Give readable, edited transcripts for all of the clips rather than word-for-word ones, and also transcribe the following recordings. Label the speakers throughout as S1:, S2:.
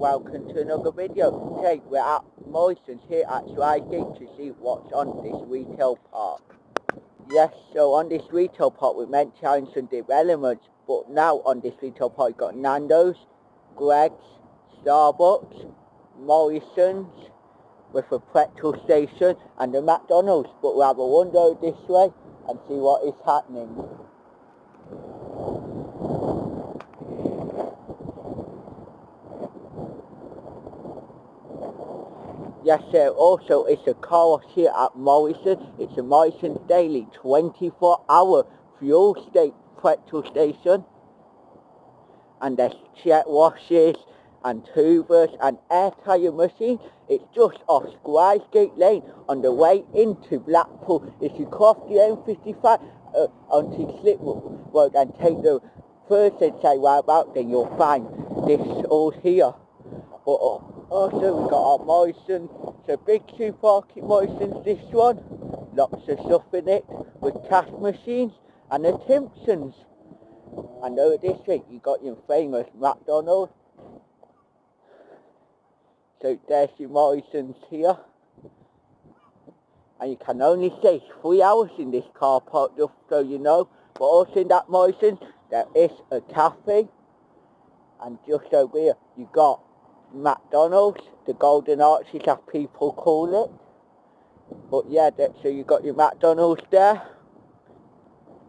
S1: welcome to another video. Today we're at Morrisons here at Swigate to see what's on this retail park. Yes, so on this retail park we're meant to have some developments, but now on this retail park we've got Nando's, Greg's, Starbucks, Morrisons with a petrol station and the McDonald's, but we'll have a wander this way and see what is happening. Yes, sir. Also, it's a car wash here at Morrisons. It's a Morrisons Daily 24-hour fuel petrol station. And there's jet washes and hoovers and air tyre machine. It's just off Swigate Lane on the way into Blackpool. If you cross the M55 onto Slip Road and take the first exit right about, then you'll find this all here. But also we've got our Morrisons. It's a big supermarket Morrisons, this one. Lots of stuff in it with cash machines and the Timpsons. And over this way you got your famous McDonald's. So there's your Morrisons here. And you can only stay 3 hours in this car park, just so you know. But also in that Morrisons there is a cafe. And just over here you got McDonald's, the Golden Arches as people call it. But yeah, so you got your McDonald's there.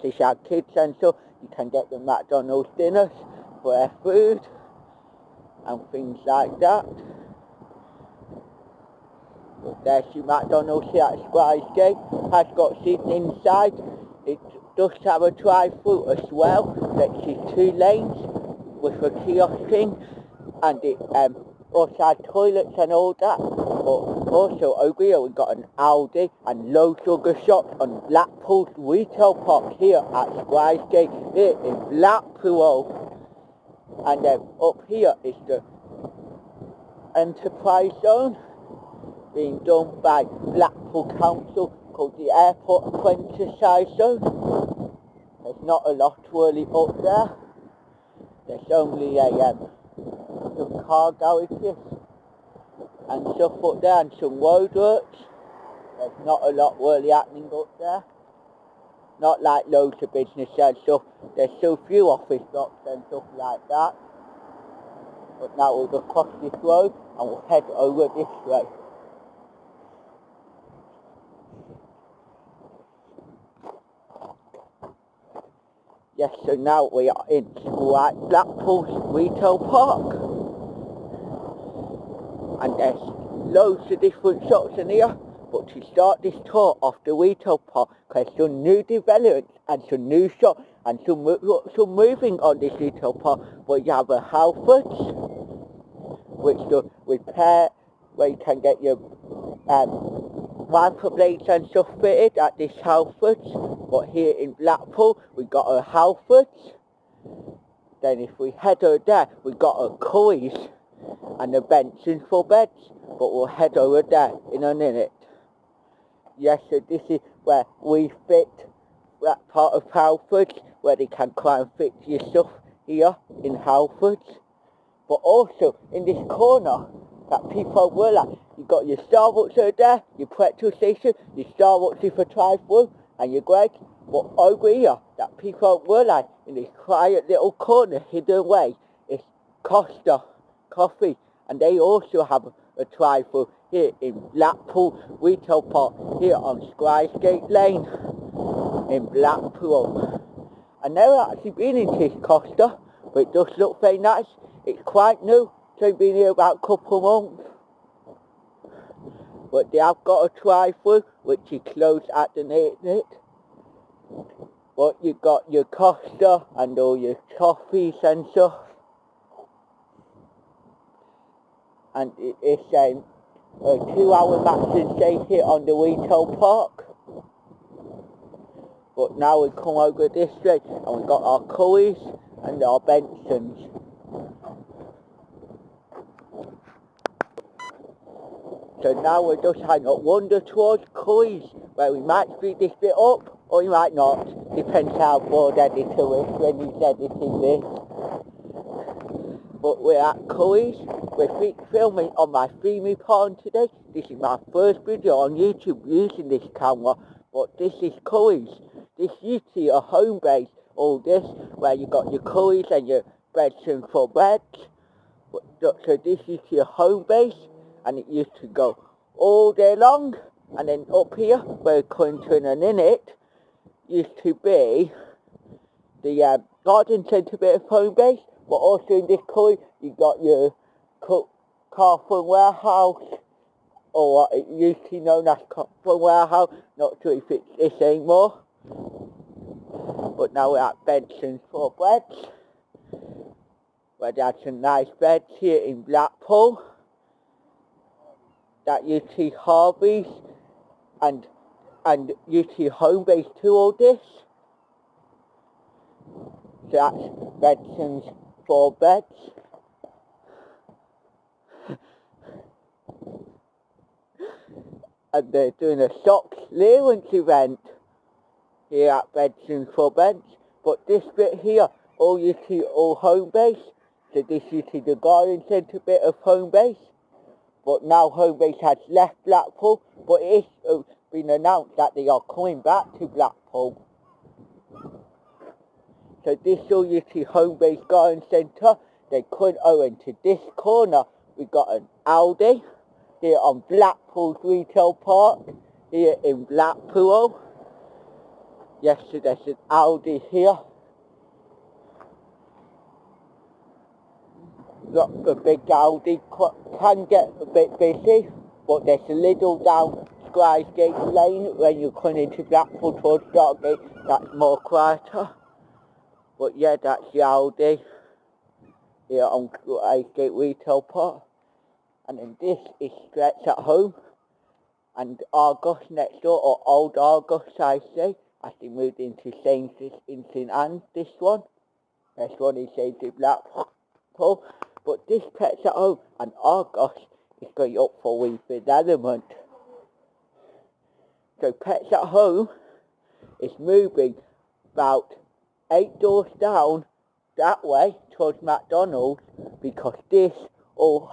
S1: If you have kids and stuff, you can get the McDonald's dinners for their food and things like that. But there's your McDonald's here at Swigate. Has got seats inside. It does have a drive-through as well. That's your 2 lanes with a kiosk thing, and it also had toilets and all that. But also over here we've got an Aldi and loads of other shops on Blackpool's retail park here at Swigate here in Blackpool. And then up here is the enterprise zone being done by Blackpool Council, called the Airport Apprentice Zone. There's not a lot really up there. There's only some car garages and stuff up there and some roadworks. There's not a lot really happening up there. Not like loads of business and stuff. There's so few office blocks and stuff like that. But now we'll go across this road and we'll head over this way. Yes, so now we are in Blackpool's retail park. And there's loads of different shops in here. But to start this tour of the retail park, there's some new developments and some new shops and some moving on this retail park. But you have a Halfords, which does repair, where you can get your wiper blades and stuff fitted at this Halfords. But here in Blackpool we got a Halfords. Then if we head over there we got a Curry's and a Benson's for beds. But we'll head over there in a minute. Yes, so this is where we fit that part of Halfords, where they can try and fit your stuff here in Halfords. But also in this corner that people will like, you got your Starbucks over there, your petrol station, your Starbucks with a drive-through, and your Greg. But over here that people will like, in this quiet little corner hidden away, is Costa Coffee, and they also have a drive-through here in Blackpool retail park here on Swigate Lane in Blackpool. I've never actually been into this Costa, but it does look very nice. It's quite new, so I've been here about a couple of months. But they have got a drive-through which is closed at the minute. But you got your Costa and all your coffees and stuff. And it's a 2-hour maximum stay here on the retail park. But now we come over this way and we've got our Curry's and our Benson's. So now we're just having a wander towards Curry's, where we might speed this bit up or we might not. Depends how bored editor is when he's editing this. But we're at Curry's we're filming on my Freemy Pond today. This is my first video on YouTube using this camera, but this is curries. This used to be a Homebase, all this, where you got your curries and your breads and for breads. So this used to be a Homebase, and it used to go all day long. And then up here, where Clinton and in it, used to be the garden centre bit of Homebase, but also in this curry, you got your Carphone Warehouse, or what it used to be known as Carphone Warehouse. Not sure if it's this anymore. But now we're at Benson's for Breads, where they had some nice breads here in Blackpool. That used to be Harvey's and used to be Homebase too, all this. So that's Benson's for Breads. And they're doing a stock clearance event here at Benson's for Breads. But this bit here, all you see, all Homebase. So this you see the garden centre bit of Homebase. But now Homebase has left Blackpool. But it's been announced that they are coming back to Blackpool. So this all you see Homebase garden centre. They could own to this corner. We got an Aldi here on Blackpool's retail park here in Blackpool. Yes, so there's an Aldi here. Got the big Aldi, can get a bit busy, but there's a little down Squaresgate Lane when you come into Blackpool towards Dartgate, that's more quieter. But yeah, that's the Aldi here on Squaresgate retail park. And then this is Stretch at Home and Argos next door, or Old Argos I say, as they moved into Sainsbury's in St Anne's, this one. This one is Sainsbury's Blackpool. But this Pets at Home and Argos is going up for redevelopment. So Pets at Home is moving about 8 doors down that way towards McDonald's, because this all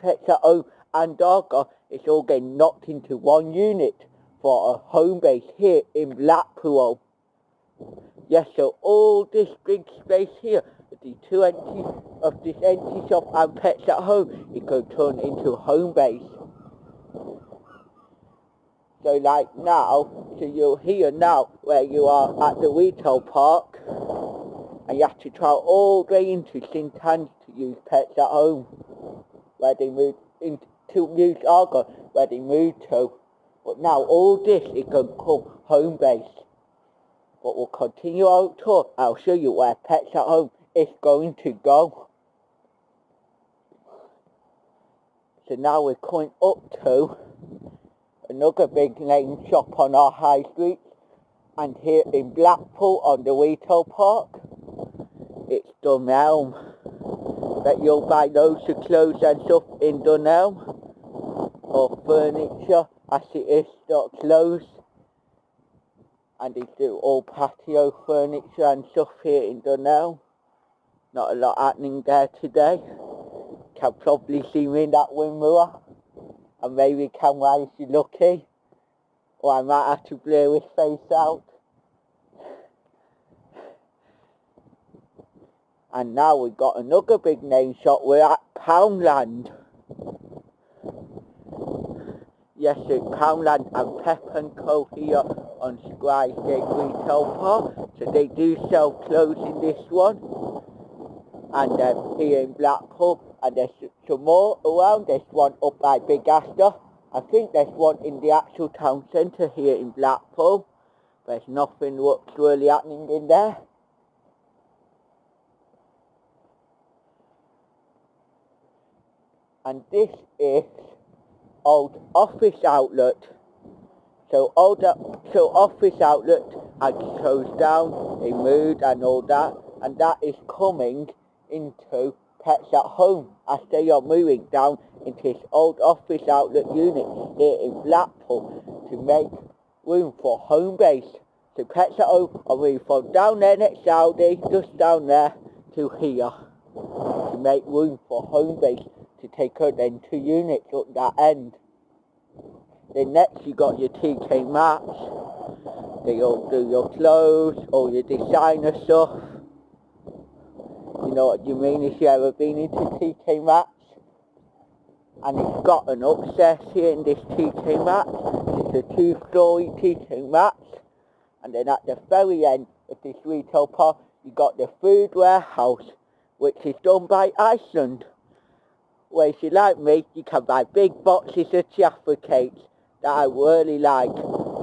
S1: Pets at Home and Argos is all getting knocked into one unit for a Homebase here in Blackpool. Yes, so all this big space here, the two of this empty shop and Pets at Home, it could turn into a Homebase. So like now, so you're here now where you are at the retail park, and you have to travel all the way into St Anne's to use Pets at Home, where they moved into, to use Argos, where they moved to. But now all this is going to become Homebase. But we'll continue our tour. I'll show you where Pets at Home is going to go. So now we're coming up to another big name shop on our high street, and here in Blackpool on the retail park, it's Dunelm. That you'll buy loads of clothes and stuff in Dunelm, or furniture as it is, not clothes. And they do all patio furniture and stuff here in Dunelm. Not a lot happening there today. Can probably see me in that wind mirror, and maybe camera if you're lucky, or I might have to blur his face out. And now we've got another big name shop. We're at Poundland. Yes, it's Poundland and Pep & Co here on Squaresgate Retail Park. So they do sell clothes in this one. And here in Blackpool. And there's some more around. There's one up by Big Astor. I think there's one in the actual town centre here in Blackpool. There's nothing what's really happening in there. And this is Old Office Outlet. So Office Outlet had closed down, they moved and all that, and that is coming into Pets at Home as they are moving down into this Old Office Outlet unit here in Blackpool to make room for Homebase. So Pets at Home are moving from down there next Aldi, just down there, to here to make room for Homebase to take her then 2 units up that end. Then next you got your TK Maxx. They'll do your clothes, all your designer stuff. You know what you mean if you ever been into TK Maxx. And it's got an upstairs here in this TK Maxx. It's a 2-story TK Maxx. And then at the very end of this retail park, you got the food warehouse, which is done by Iceland. Where if you like me, you can buy big boxes of Jaffa cakes that I really like.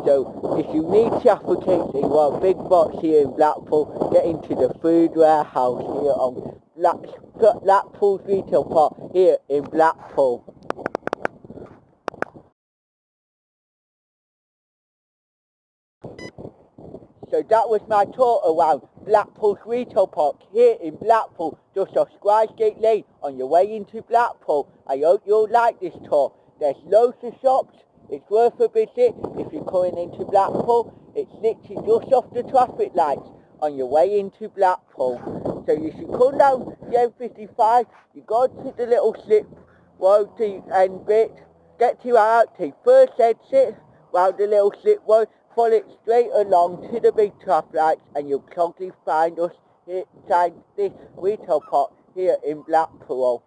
S1: So if you need Jaffa cakes and you want a big box here in Blackpool, get into the food warehouse here on Blackpool's retail park here in Blackpool. So that was my tour around Blackpool's retail park here in Blackpool, just off Squaresgate Lane on your way into Blackpool. I hope you'll like this tour. There's loads of shops. It's worth a visit if you're coming into Blackpool. It's literally just off the traffic lights on your way into Blackpool. So you should come down the M55, you go to the little slip road and bit, get to our outtake, first exit round the little slip road, follow it straight along to the big traffic lights and you'll probably find us inside this retail park here in Blackpool.